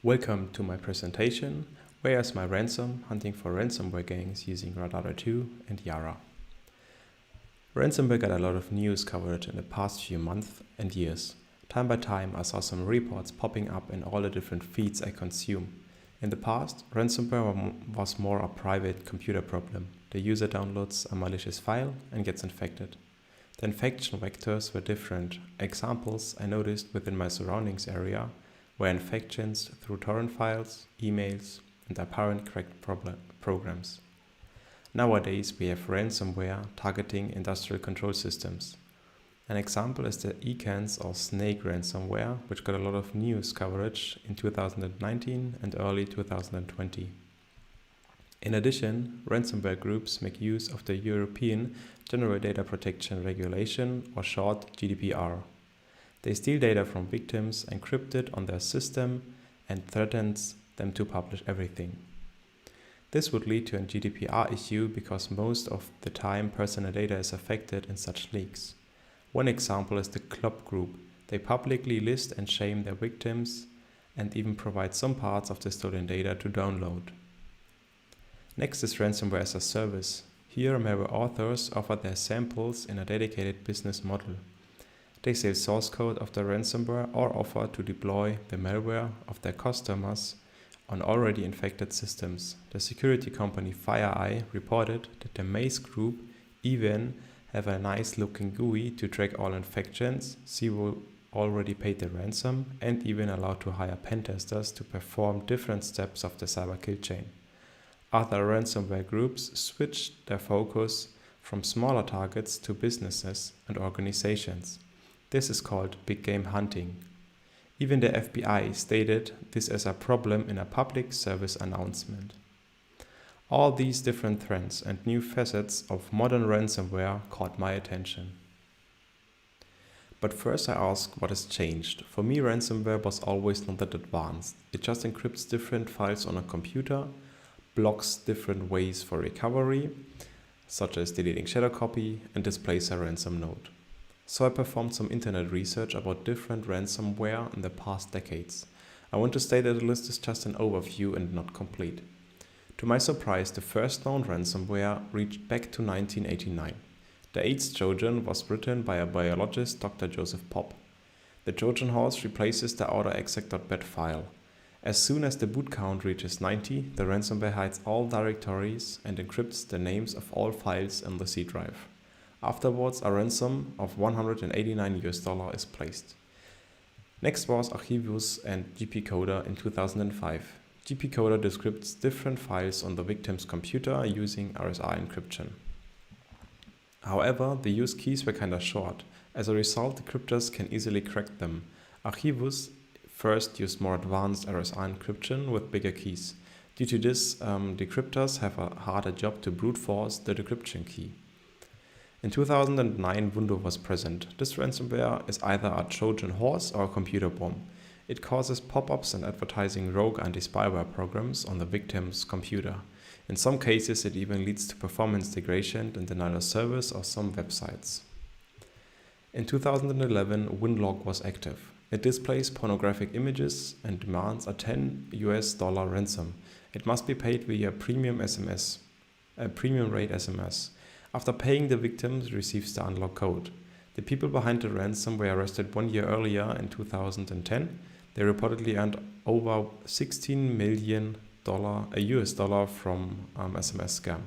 Welcome to my presentation, Where's My Ransom? Hunting for ransomware gangs using Radare2 and Yara. Ransomware got a lot of news coverage in the past few months and years. Time by time I saw some reports popping up in all the different feeds I consume. In the past, ransomware was more a private computer problem. The user downloads a malicious file and gets infected. The infection vectors were different. Examples I noticed within my surroundings area were infections through torrent files, emails, and apparent cracked programs. Nowadays we have ransomware targeting industrial control systems. An example is the ECANS or snake ransomware, which got a lot of news coverage in 2019 and early 2020. In addition, ransomware groups make use of the European General Data Protection Regulation, or short GDPR. They steal data from victims, encrypt it on their system, and threatens them to publish everything. This would lead to a GDPR issue because most of the time personal data is affected in such leaks. One example is the Club Group. They publicly list and shame their victims and even provide some parts of the stolen data to download. Next is ransomware-as-a-service. Here malware authors offer their samples in a dedicated business model. They sell source code of the ransomware or offer to deploy the malware of their customers on already infected systems. The security company FireEye reported that the Maze Group even have a nice looking GUI to track all infections, see who already paid the ransom, and even allowed to hire pen testers to perform different steps of the cyber kill chain. Other ransomware groups switched their focus from smaller targets to businesses and organizations. This is called big game hunting. Even the FBI stated this as a problem in a public service announcement. All these different trends and new facets of modern ransomware caught my attention. But first I asked what has changed. For me, ransomware was always not that advanced. It just encrypts different files on a computer, blocks different ways for recovery, such as deleting shadow copy, and displays a ransom note. So I performed some internet research about different ransomware in the past decades. I want to state that the list is just an overview and not complete. To my surprise, the first known ransomware reached back to 1989. The AIDS Trojan was written by a biologist, Dr. Joseph Popp. The Trojan horse replaces the outer exec.bat file. As soon as the boot count reaches 90, the ransomware hides all directories and encrypts the names of all files in the C drive. Afterwards, a ransom of $189 is placed. Next was Archivus and GPcoder in 2005. GPcoder decrypts different files on the victim's computer using RSA encryption. However, the use keys were kinda short. As a result, decryptors can easily crack them. Archivus first used more advanced RSA encryption with bigger keys. Due to this, decryptors have a harder job to brute force the decryption key. In 2009, Wundo was present. This ransomware is either a Trojan horse or a computer bomb. It causes pop-ups and advertising rogue anti-spyware programs on the victim's computer. In some cases, it even leads to performance degradation and denial of service of some websites. In 2011, Winlog was active. It displays pornographic images and demands a $10 ransom. It must be paid via premium rate SMS. After paying, the victim receives the unlock code. The people behind the ransom were arrested 1 year earlier in 2010. They reportedly earned over $16 million from SMS scam.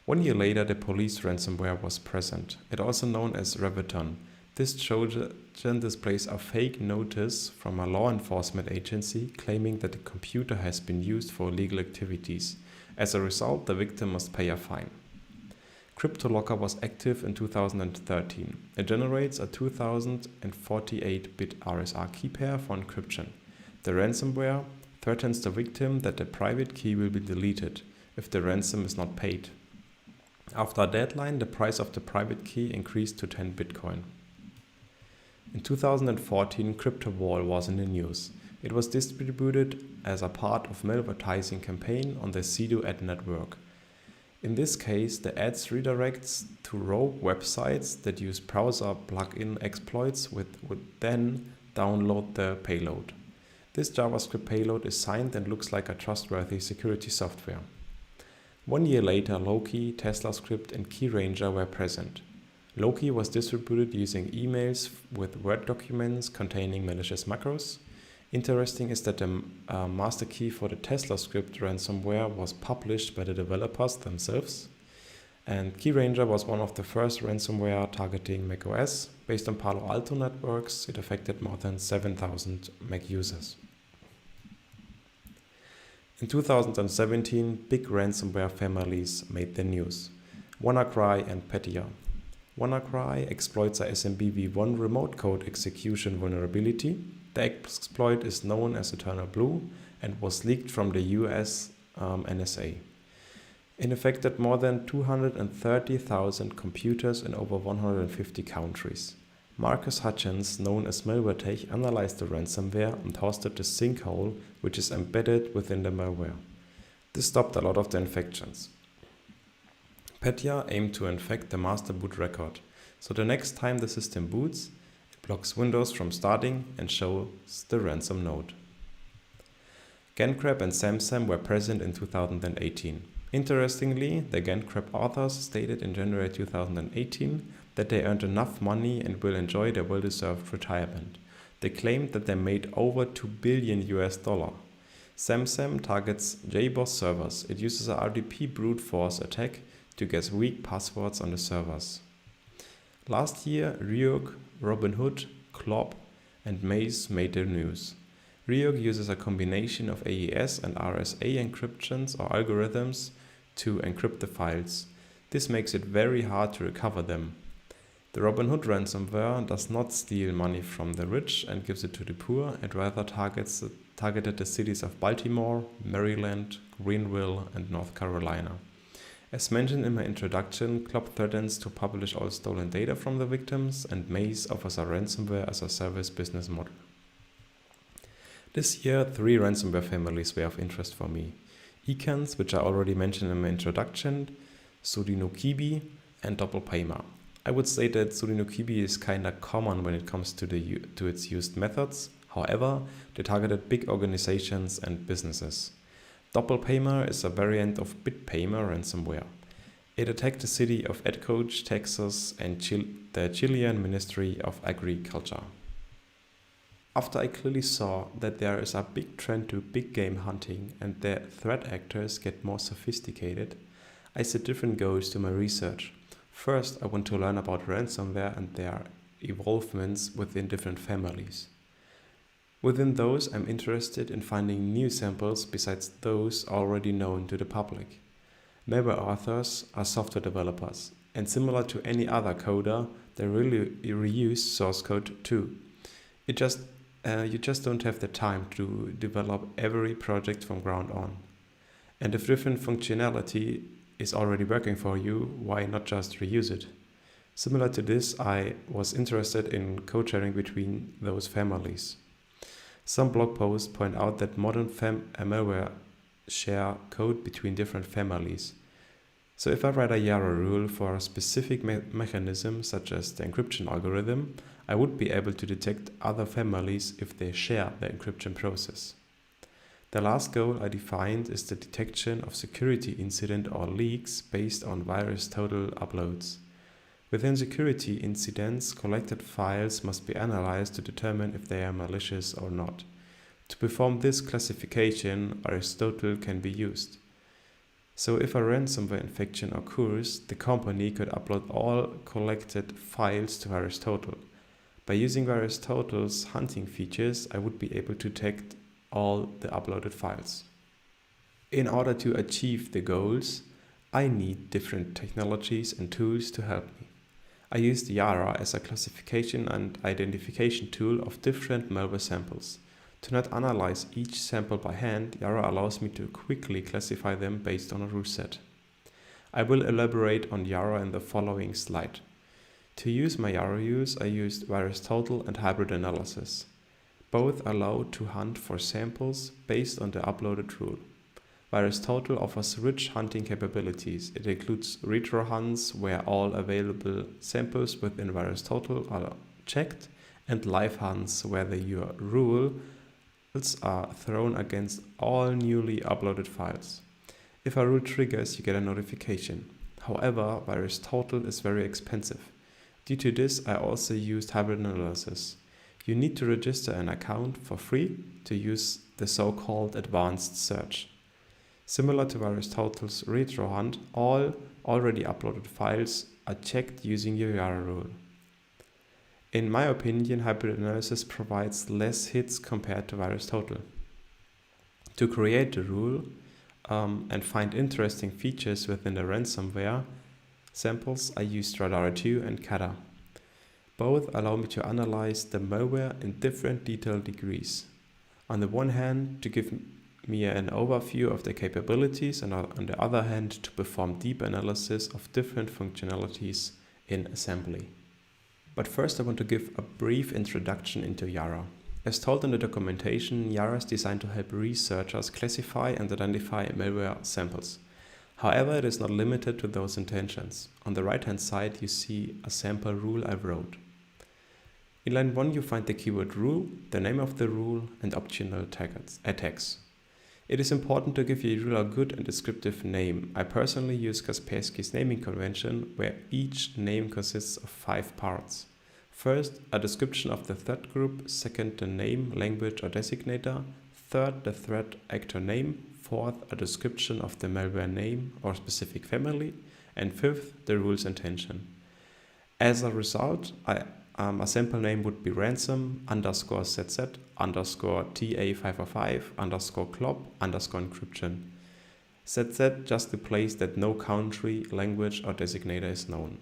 1 year later, the police ransomware was present. It also known as Reveton. This Trojan displays a fake notice from a law enforcement agency claiming that the computer has been used for illegal activities. As a result, the victim must pay a fine. CryptoLocker was active in 2013. It generates a 2048-bit RSA key pair for encryption. The ransomware threatens the victim that the private key will be deleted if the ransom is not paid. After a deadline, the price of the private key increased to 10 Bitcoin. In 2014, CryptoWall was in the news. It was distributed as a part of malvertising campaign on the Sido ad network. In this case, the ads redirects to rogue websites that use browser plugin exploits would then download the payload. This JavaScript payload is signed and looks like a trustworthy security software. 1 year later, Loki, TeslaScript, and KeyRanger were present. Loki was distributed using emails with Word documents containing malicious macros. Interesting is that the master key for the TeslaScript ransomware was published by the developers themselves. And KeyRanger was one of the first ransomware targeting macOS. Based on Palo Alto networks, it affected more than 7,000 Mac users. In 2017, big ransomware families made the news: WannaCry and Petya. WannaCry exploits a SMB-v1 remote code execution vulnerability. The exploit is known as Eternal Blue and was leaked from the US NSA. It affected more than 230,000 computers in over 150 countries. Marcus Hutchins, known as MalwareTech, analyzed the ransomware and hosted the sinkhole, which is embedded within the malware. This stopped a lot of the infections. Petya aimed to infect the master boot record, so the next time the system boots, it blocks Windows from starting and shows the ransom node. GenCrab and SamSam were present in 2018. Interestingly, the GenCrab authors stated in January 2018 that they earned enough money and will enjoy their well-deserved retirement. They claimed that they made over $2 billion. SamSam targets JBoss servers. It uses a RDP brute force attack to guess weak passwords on the servers. Last year, Ryuk, Robinhood, Klopp, and Maze made the news. Ryuk uses a combination of AES and RSA encryptions or algorithms to encrypt the files. This makes it very hard to recover them. The Robinhood ransomware does not steal money from the rich and gives it to the poor. It rather targeted the cities of Baltimore, Maryland, Greenville, and North Carolina. As mentioned in my introduction, Klopp threatens to publish all stolen data from the victims, and Maze offers a ransomware-as-a-service business model. This year, 3 ransomware families were of interest for me: Ecans, which I already mentioned in my introduction, Sudinokibi, and DoppelPaymer. I would say that Sudinokibi is kinda common when it comes to its used methods. However, they targeted big organizations and businesses. DoppelPaymer is a variant of BitPaymer ransomware. It attacked the city of Edcoach, Texas, and the Chilean Ministry of Agriculture. After I clearly saw that there is a big trend to big game hunting and the threat actors get more sophisticated, I set different goals to my research. First, I want to learn about ransomware and their evolvements within different families. Within those, I'm interested in finding new samples besides those already known to the public. Malware authors are software developers, and similar to any other coder, they really reuse source code too. You just don't have the time to develop every project from ground on. And if different functionality is already working for you, why not just reuse it? Similar to this, I was interested in code sharing between those families. Some blog posts point out that modern malware share code between different families. So if I write a Yara rule for a specific mechanism, such as the encryption algorithm, I would be able to detect other families if they share the encryption process. The last goal I defined is the detection of security incident or leaks based on VirusTotal uploads. Within security incidents, collected files must be analyzed to determine if they are malicious or not. To perform this classification, VirusTotal can be used. So if a ransomware infection occurs, the company could upload all collected files to VirusTotal. By using VirusTotal's hunting features, I would be able to detect all the uploaded files. In order to achieve the goals, I need different technologies and tools to help me. I used Yara as a classification and identification tool of different malware samples. To not analyze each sample by hand, Yara allows me to quickly classify them based on a rule set. I will elaborate on Yara in the following slide. To use my Yara use, I used VirusTotal and hybrid analysis. Both allow to hunt for samples based on the uploaded rule. VirusTotal offers rich hunting capabilities. It includes retro hunts where all available samples within VirusTotal are checked, and live hunts where your rule are thrown against all newly uploaded files. If a rule triggers, you get a notification. However, Radare2 is very expensive. Due to this, I also used hybrid analysis. You need to register an account for free to use the so-called advanced search. Similar to Radare2's retro hunt, all already uploaded files are checked using your Yara rule. In my opinion, hybrid analysis provides less hits compared to Radare2. To create the rule and find interesting features within the ransomware samples, I used Radare2 and Yara. Both allow me to analyze the malware in different detail degrees. On the one hand, to give me an overview of the capabilities, and on the other hand, to perform deep analysis of different functionalities in assembly. But first I want to give a brief introduction into Yara. As told in the documentation, Yara is designed to help researchers classify and identify malware samples. However, it is not limited to those intentions. On the right hand side you see a sample rule I wrote. In line 1 you find the keyword rule, the name of the rule and optional tags. It is important to give your rule a good and descriptive name. I personally use Kaspersky's naming convention, where each name consists of 5 parts. First, a description of the threat group, second, the name, language or designator, third, the threat actor name, fourth, a description of the malware name or specific family, and fifth, the rule's intention. As a result, a sample name would be ransom _ZZ _TA505 _clop _encryption. ZZ just the place that no country, language or designator is known.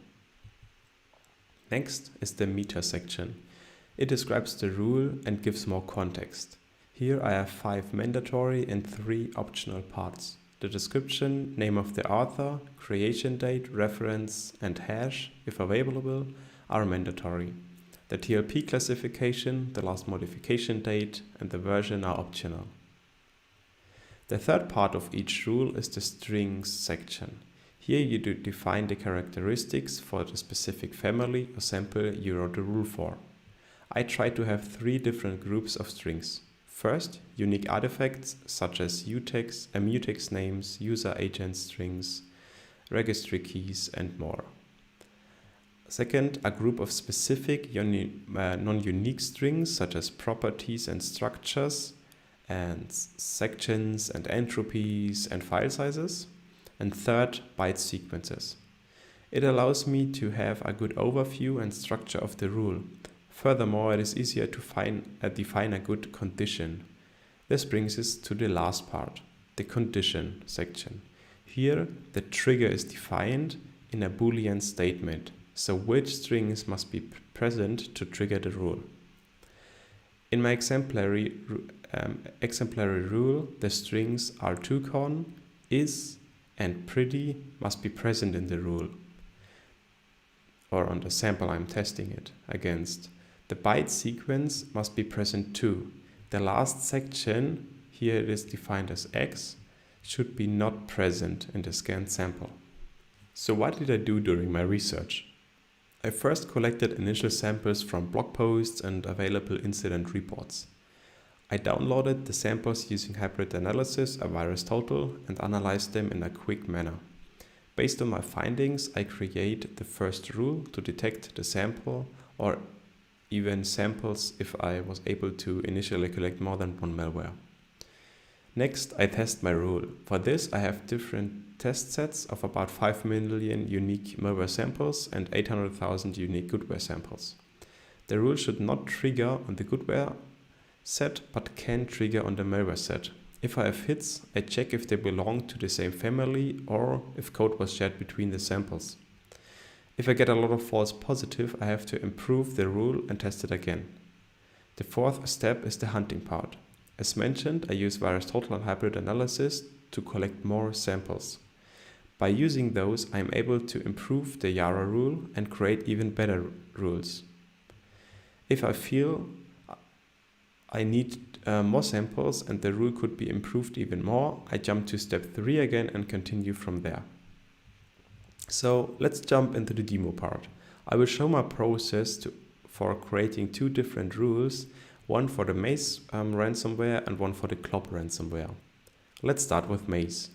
Next is the meta section. It describes the rule and gives more context. Here I have 5 mandatory and 3 optional parts. The description, name of the author, creation date, reference and hash, if available, are mandatory. The TLP classification, the last modification date and the version are optional. The third part of each rule is the strings section. Here you define the characteristics for the specific family or sample you wrote the rule for. I try to have 3 different groups of strings. First, unique artifacts such as mutex names, user agent strings, registry keys and more. Second, a group of specific non-unique strings such as properties and structures and sections and entropies and file sizes. And third, byte sequences. It allows me to have a good overview and structure of the rule. Furthermore, it is easier to define a good condition. This brings us to the last part, the condition section. Here, the trigger is defined in a Boolean statement, so which strings must be present to trigger the rule. In my exemplary rule, the strings are2con, is, and pretty must be present in the rule, or on the sample I'm testing it against. The byte sequence must be present too. The last section, here it is defined as X, should be not present in the scanned sample. So what did I do during my research? I first collected initial samples from blog posts and available incident reports. I downloaded the samples using hybrid analysis of Radare2 and analyzed them in a quick manner. Based on my findings, I create the first rule to detect the sample or even samples if I was able to initially collect more than one malware. Next, I test my rule. For this, I have different test sets of about 5 million unique malware samples and 800,000 unique goodware samples. The rule should not trigger on the goodware set, but can trigger on the malware set. If I have hits, I check if they belong to the same family or if code was shared between the samples. If I get a lot of false positive, I have to improve the rule and test it again. The fourth step is the hunting part. As mentioned, I use Radare2 and hybrid analysis to collect more samples. By using those, I am able to improve the Yara rule and create even better rules. If I feel I need more samples and the rule could be improved even more, I jump to step 3 again and continue from there. So let's jump into the demo part. I will show my process for creating 2 different rules, one for the Maze ransomware and one for the Clop ransomware. Let's start with Maze.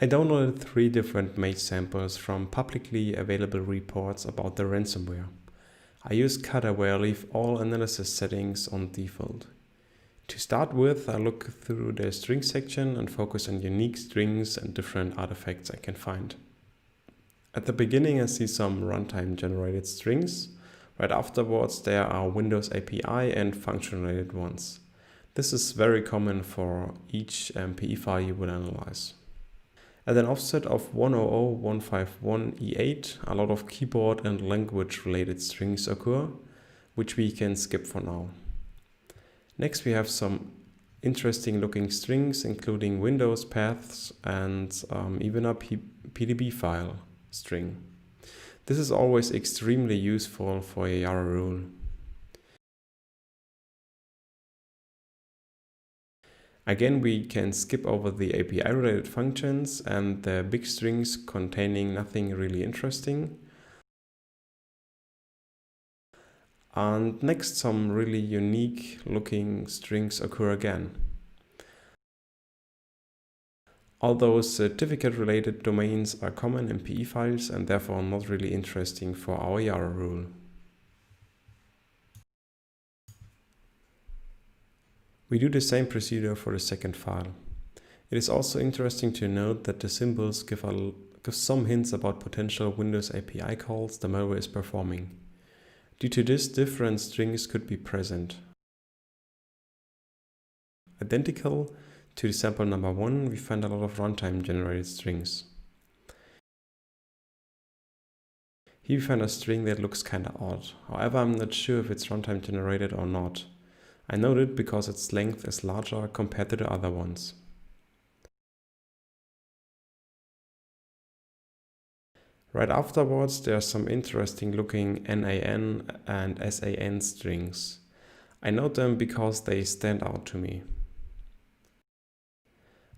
I downloaded 3 different Maze samples from publicly available reports about the ransomware. I use Cutter where I leave all analysis settings on default. To start with, I look through the string section and focus on unique strings and different artifacts I can find. At the beginning, I see some runtime generated strings. Right afterwards, there are Windows API and function related ones. This is very common for each PE file you will analyze. At an offset of 100.151.E8, a lot of keyboard and language related strings occur, which we can skip for now. Next we have some interesting looking strings, including Windows paths and even a PDB file string. This is always extremely useful for a Yara rule. Again, we can skip over the API related functions and the big strings containing nothing really interesting. And next, some really unique looking strings occur again. All those certificate related domains are common in PE files and therefore not really interesting for our Yara rule. We do the same procedure for the second file. It is also interesting to note that the symbols give some hints about potential Windows API calls the malware is performing. Due to this, different strings could be present. Identical to the sample number 1, we find a lot of runtime generated strings. Here we find a string that looks kinda odd. However, I'm not sure if it's runtime generated or not. I note it because its length is larger compared to the other ones. Right afterwards, there are some interesting looking NAN and SAN strings. I note them because they stand out to me.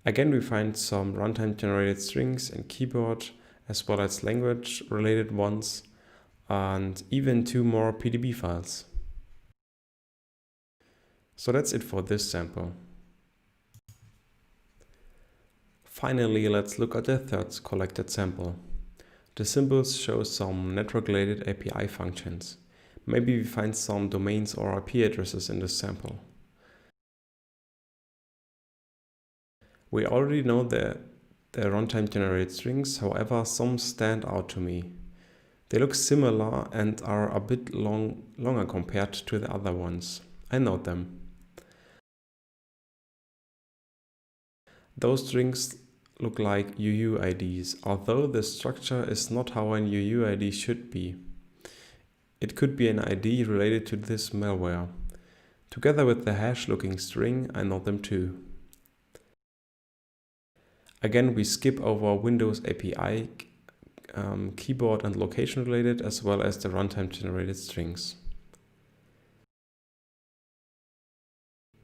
Again, we find some runtime generated strings and keyboard as well as language related ones and even 2 more PDB files. So that's it for this sample. Finally, let's look at the third collected sample. The symbols show some network-related API functions. Maybe we find some domains or IP addresses in this sample. We already know the runtime generated strings, however, some stand out to me. They look similar and are a bit longer compared to the other ones. I note them. Those strings look like UUIDs, although the structure is not how an UUID should be. It could be an ID related to this malware. Together with the hash looking string, I note them too. Again, we skip over Windows API, keyboard and location related, as well as the runtime generated strings.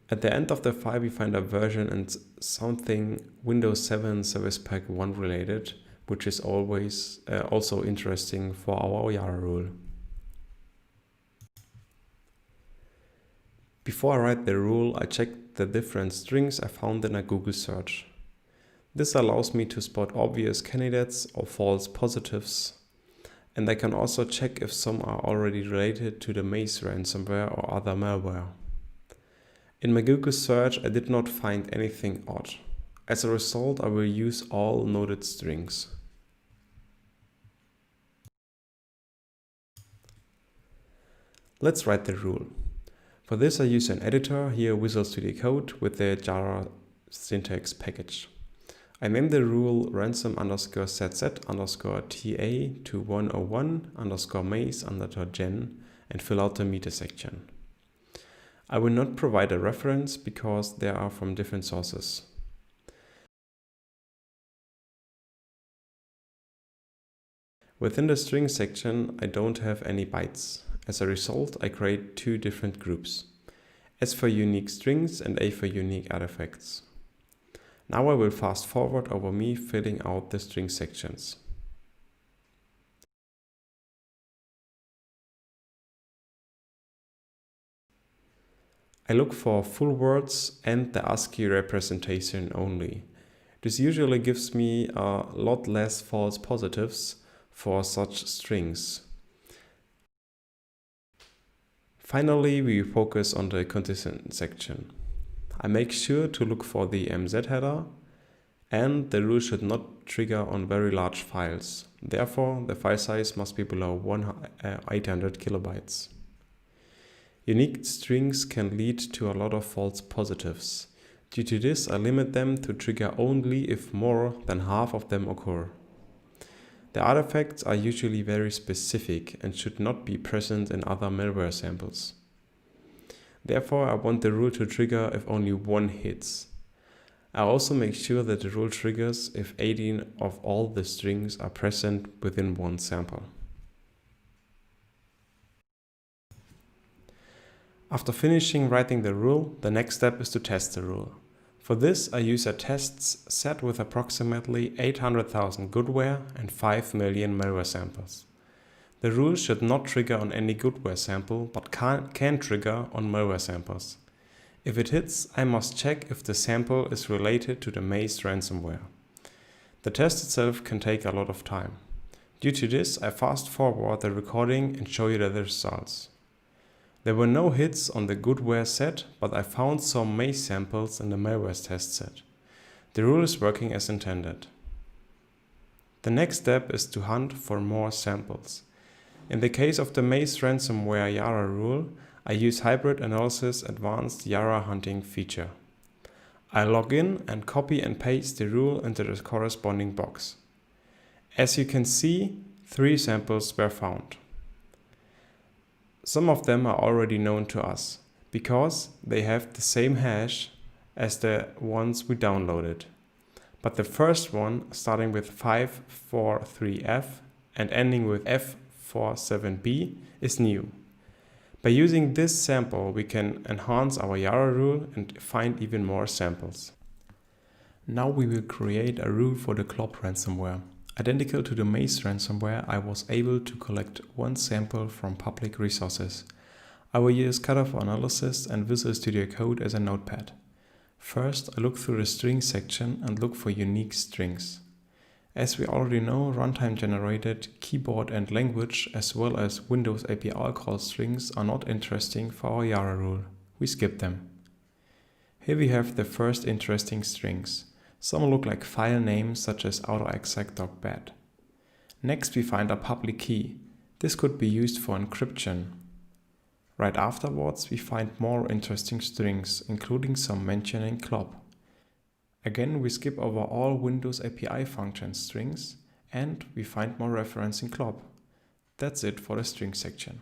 At the end of the file, we find a version and something Windows 7 Service Pack 1 related, which is always also interesting for our Yara rule. Before I write the rule, I check the different strings I found in a Google search. This allows me to spot obvious candidates or false positives, and I can also check if some are already related to the Maze ransomware or other malware. In my Google search, I did not find anything odd. As a result, I will use all noted strings. Let's write the rule. For this, I use an editor, here Visual Studio Code with the Yara syntax package. I name the rule ransom_zz_ta to 101_maze_gen and fill out the meter section. I will not provide a reference because they are from different sources. Within the string section, I don't have any bytes. As a result, I create 2 different groups, S for unique strings and A for unique artifacts. Now I will fast forward over me filling out the string sections. I look for full words and the ASCII representation only. This usually gives me a lot less false positives for such strings. Finally, we focus on the condition section. I make sure to look for the MZ header, and the rule should not trigger on very large files. Therefore, the file size must be below 800 kilobytes. Unique strings can lead to a lot of false positives. Due to this, I limit them to trigger only if more than half of them occur. The artifacts are usually very specific and should not be present in other malware samples. Therefore, I want the rule to trigger if only one hits. I also make sure that the rule triggers if 18 of all the strings are present within one sample. After finishing writing the rule, the next step is to test the rule. For this, I use a tests set with approximately 800,000 goodware and 5 million malware samples. The rule should not trigger on any goodware sample, but can trigger on malware samples. If it hits, I must check if the sample is related to the Maze ransomware. The test itself can take a lot of time. Due to this, I fast forward the recording and show you the results. There were no hits on the goodware set, but I found some Maze samples in the malware test set. The rule is working as intended. The next step is to hunt for more samples. In the case of the Maze ransomware Yara rule, I use hybrid analysis advanced Yara hunting feature. I log in and copy and paste the rule into the corresponding box. As you can see, 3 samples were found. Some of them are already known to us, because they have the same hash as the ones we downloaded. But the first one, starting with 543F and ending with F47B, is new. By using this sample, we can enhance our Yara rule and find even more samples. Now we will create a rule for the Clop ransomware. Identical to the Maze ransomware, I was able to collect one sample from public resources. I will use cutoff analysis and Visual Studio Code as a notepad. First, I look through the string section and look for unique strings. As we already know, runtime generated keyboard and language as well as Windows API call strings are not interesting for our Yara rule. We skip them. Here we have the first interesting strings. Some look like file names such as autoexec.bat. Next we find a public key. This could be used for encryption. Right afterwards we find more interesting strings, including some mentioning Clop. Again we skip over all Windows API function strings and we find more referencing Clop. That's it for the string section.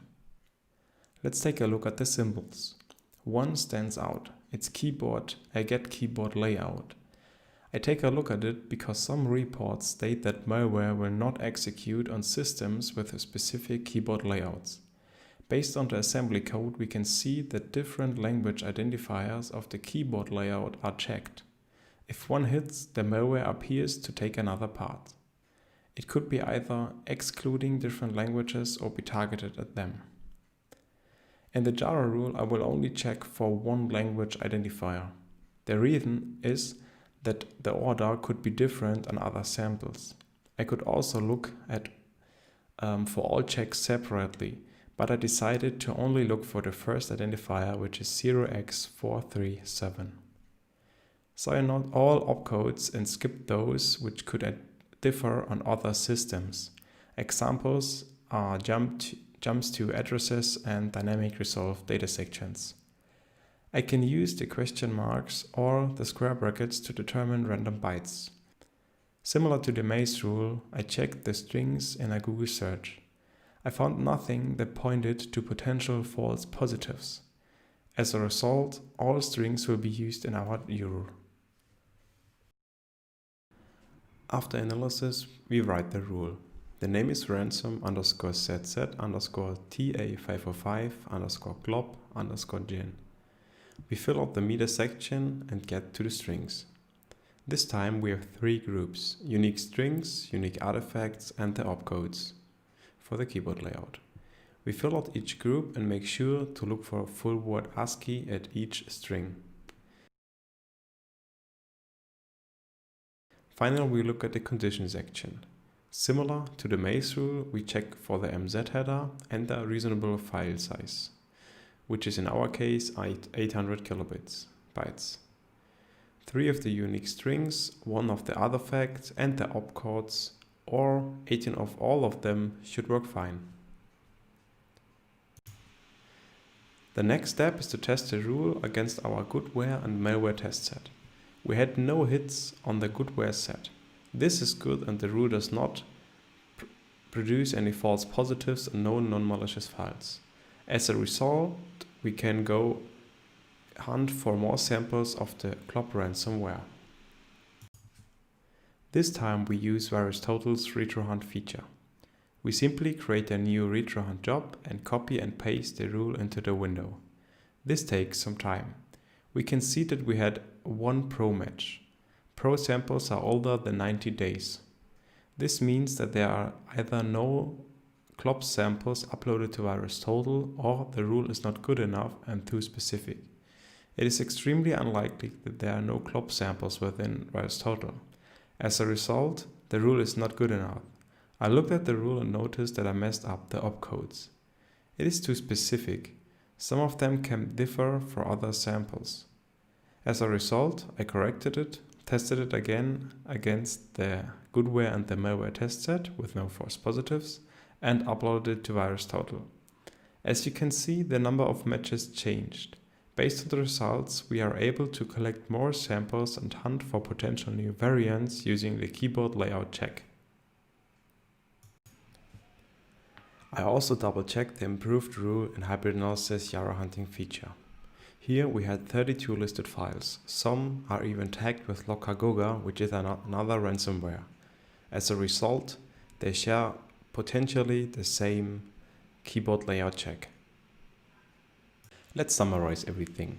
Let's take a look at the symbols. One stands out. It's keyboard, I get keyboard layout. I take a look at it because some reports state that malware will not execute on systems with specific keyboard layouts. Based on the assembly code, we can see that different language identifiers of the keyboard layout are checked. If one hits, the malware appears to take another path. It could be either excluding different languages or be targeted at them. In the Yara rule, I will only check for one language identifier. The reason is that the order could be different on other samples. I could also look at for all checks separately, but I decided to only look for the first identifier, which is 0x437. So I note all opcodes and skip those which could differ on other systems. Examples are jumps to addresses and dynamic resolve data sections. I can use the question marks or the square brackets to determine random bytes. Similar to the Maze rule, I checked the strings in a Google search. I found nothing that pointed to potential false positives. As a result, all strings will be used in our rule. After analysis, we write the rule. The name is ransom_zz_ta505_glop_gen. We fill out the meter section and get to the strings. This time we have 3 groups: unique strings, unique artifacts and the opcodes for the keyboard layout. We fill out each group and make sure to look for a full word ASCII at each string. Finally, we look at the condition section. Similar to the maze rule, we check for the MZ header and the reasonable file size, which is in our case 800 bytes. 3 of the unique strings, 1 of the other facts and the opcodes, or 18 of all of them should work fine. The next step is to test the rule against our goodware and malware test set. We had no hits on the goodware set. This is good and the rule does not produce any false positives and no non-malicious files. As a result, we can go hunt for more samples of the clop ransomware. This time we use VirusTotal's retrohunt feature. We simply create a new retrohunt job and copy and paste the rule into the window. This takes some time. We can see that we had one pro match. Pro samples are older than 90 days. This means that there are either no clop samples uploaded to VirusTotal or the rule is not good enough and too specific. It is extremely unlikely that there are no clop samples within VirusTotal. As a result, the rule is not good enough. I looked at the rule and noticed that I messed up the opcodes. It is too specific. Some of them can differ for other samples. As a result, I corrected it, tested it again against the goodware and the malware test set with no false positives, and uploaded it to VirusTotal. As you can see, the number of matches changed. Based on the results, we are able to collect more samples and hunt for potential new variants using the keyboard layout check. I also double-checked the improved rule and hybrid analysis Yara hunting feature. Here we had 32 listed files. Some are even tagged with Locagoga, which is another ransomware. As a result, they share potentially the same keyboard layout check. Let's summarize everything.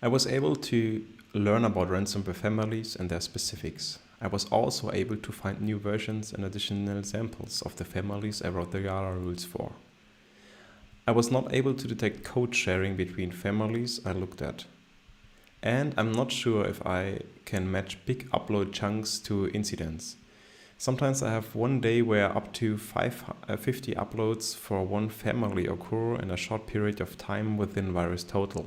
I was able to learn about ransomware families and their specifics. I was also able to find new versions and additional samples of the families I wrote the Yara rules for. I was not able to detect code sharing between families I looked at. And I'm not sure if I can match big upload chunks to incidents. Sometimes I have one day where up to 50 uploads for one family occur in a short period of time within VirusTotal.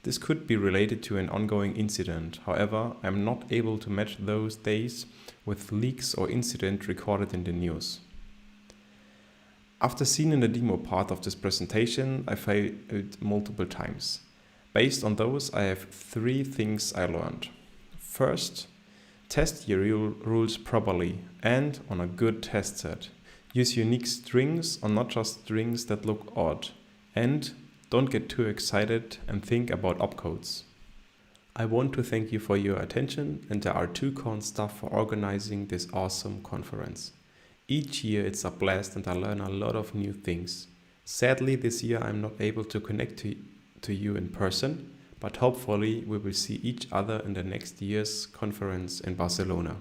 This could be related to an ongoing incident. However, I'm not able to match those days with leaks or incident recorded in the news. After seeing in the demo part of this presentation, I failed multiple times. Based on those, I have 3 things I learned. First, test your rules properly and on a good test set. Use unique strings or not just strings that look odd. And don't get too excited and think about opcodes. I want to thank you for your attention and the Radare2 staff for organizing this awesome conference. Each year it's a blast and I learn a lot of new things. Sadly, this year I'm not able to connect to you in person, but hopefully we will see each other in the next year's conference in Barcelona.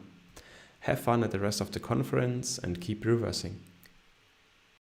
Have fun at the rest of the conference and keep reversing.